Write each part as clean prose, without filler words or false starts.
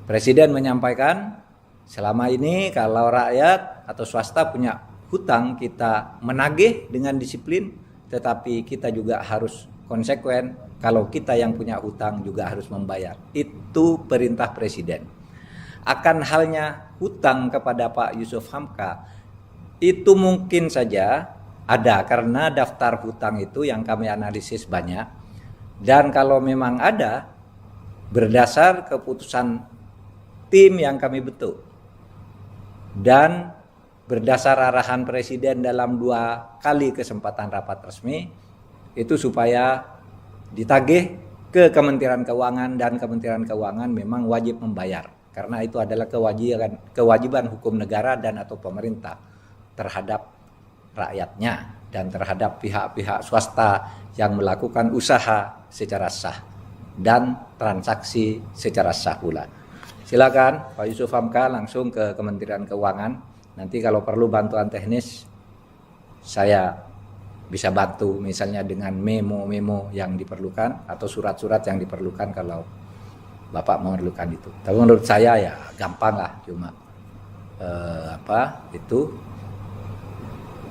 Presiden menyampaikan selama ini kalau rakyat atau swasta punya hutang kita menagih dengan disiplin, tetapi kita juga harus konsekuen. Kalau kita yang punya hutang juga harus membayar. Itu perintah Presiden. Akan halnya hutang kepada Pak Yusuf Hamka itu mungkin saja ada karena daftar hutang itu yang kami analisis banyak, dan kalau memang ada berdasar keputusan tim yang kami bentuk dan berdasar arahan Presiden dalam 2 kali kesempatan rapat resmi itu supaya ditagih ke Kementerian Keuangan, dan Kementerian Keuangan memang wajib membayar karena itu adalah kewajiban hukum negara dan atau pemerintah terhadap rakyatnya dan terhadap pihak-pihak swasta yang melakukan usaha secara sah dan transaksi secara sah pula. Silakan Pak Yusuf Hamka langsung ke Kementerian Keuangan. Nanti kalau perlu bantuan teknis saya bisa bantu misalnya dengan memo-memo yang diperlukan atau surat-surat yang diperlukan kalau Bapak memerlukan itu. Tapi menurut saya ya gampang lah, cuma itu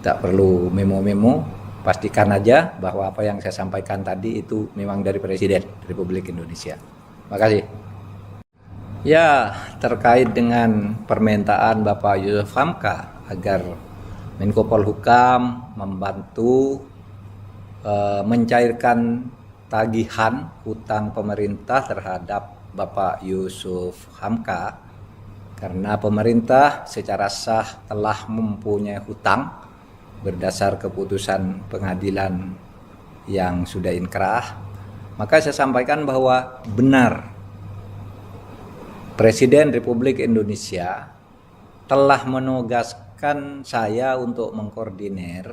tak perlu memo-memo, pastikan aja bahwa apa yang saya sampaikan tadi itu memang dari Presiden Republik Indonesia. Makasih. Ya, terkait dengan permintaan Bapak Yusuf Hamka agar Menko Polhukam membantu mencairkan tagihan hutang pemerintah terhadap Bapak Yusuf Hamka, karena pemerintah secara sah telah mempunyai hutang berdasar keputusan pengadilan yang sudah inkrah, maka saya sampaikan bahwa benar Presiden Republik Indonesia telah menugaskan saya untuk mengkoordinir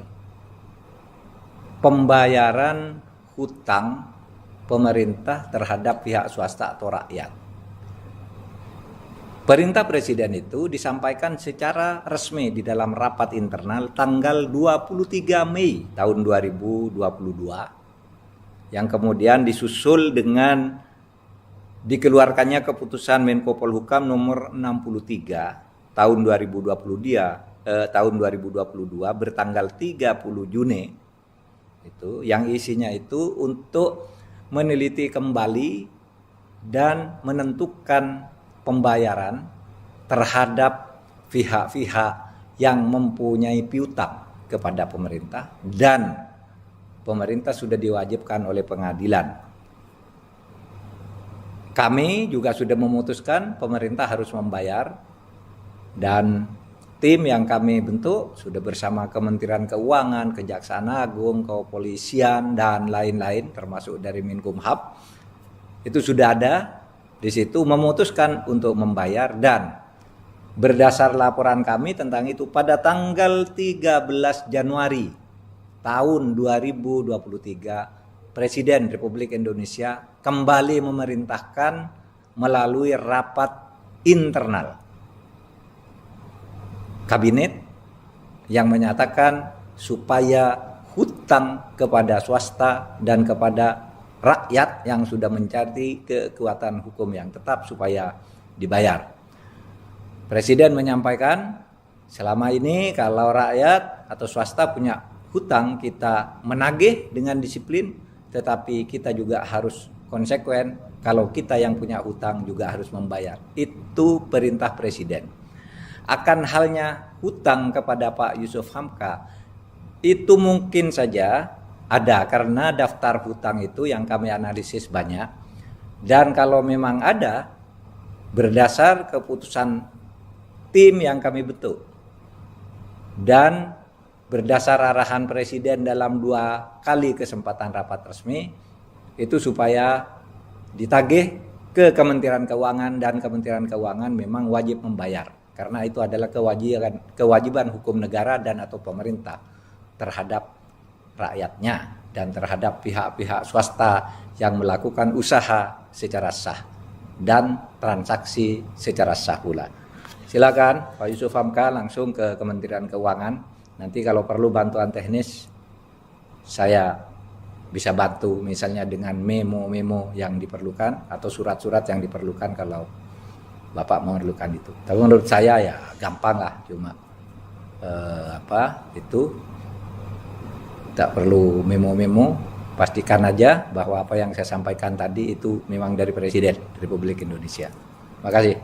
pembayaran hutang pemerintah terhadap pihak swasta atau rakyat. Perintah Presiden itu disampaikan secara resmi di dalam rapat internal tanggal 23 Mei tahun 2022 yang kemudian disusul dengan dikeluarkannya keputusan Menko Polhukam nomor 63 tahun 2022 bertanggal 30 Juni itu, yang isinya itu untuk meneliti kembali dan menentukan pembayaran terhadap pihak-pihak yang mempunyai piutang kepada pemerintah dan pemerintah sudah diwajibkan oleh pengadilan. Kami juga sudah memutuskan pemerintah harus membayar, dan tim yang kami bentuk sudah bersama Kementerian Keuangan, Kejaksaan Agung, Kepolisian dan lain-lain termasuk dari Menkumham itu sudah ada di situ memutuskan untuk membayar, dan berdasar laporan kami tentang itu pada tanggal 13 Januari tahun 2023 Presiden Republik Indonesia kembali memerintahkan melalui rapat internal kabinet yang menyatakan supaya hutang kepada swasta dan kepada rakyat yang sudah mencari kekuatan hukum yang tetap supaya dibayar. Presiden menyampaikan selama ini kalau rakyat atau swasta punya hutang kita menagih dengan disiplin, tetapi kita juga harus konsekuen. Kalau kita yang punya hutang juga harus membayar. Itu perintah Presiden. Akan halnya hutang kepada Pak Yusuf Hamka itu mungkin saja ada karena daftar hutang itu yang kami analisis banyak, dan kalau memang ada berdasar keputusan tim yang kami bentuk dan berdasar arahan Presiden dalam 2 kali kesempatan rapat resmi itu supaya ditagih ke Kementerian Keuangan, dan Kementerian Keuangan memang wajib membayar karena itu adalah kewajiban hukum negara dan atau pemerintah terhadap rakyatnya dan terhadap pihak-pihak swasta yang melakukan usaha secara sah dan transaksi secara sah pula. Silakan Pak Yusuf Hamka langsung ke Kementerian Keuangan. Nanti kalau perlu bantuan teknis saya bisa bantu misalnya dengan memo-memo yang diperlukan atau surat-surat yang diperlukan kalau Bapak memerlukan itu. Tapi menurut saya ya gampang lah, cuma itu tak perlu memo-memo, pastikan aja bahwa apa yang saya sampaikan tadi itu memang dari Presiden Republik Indonesia. Terima kasih.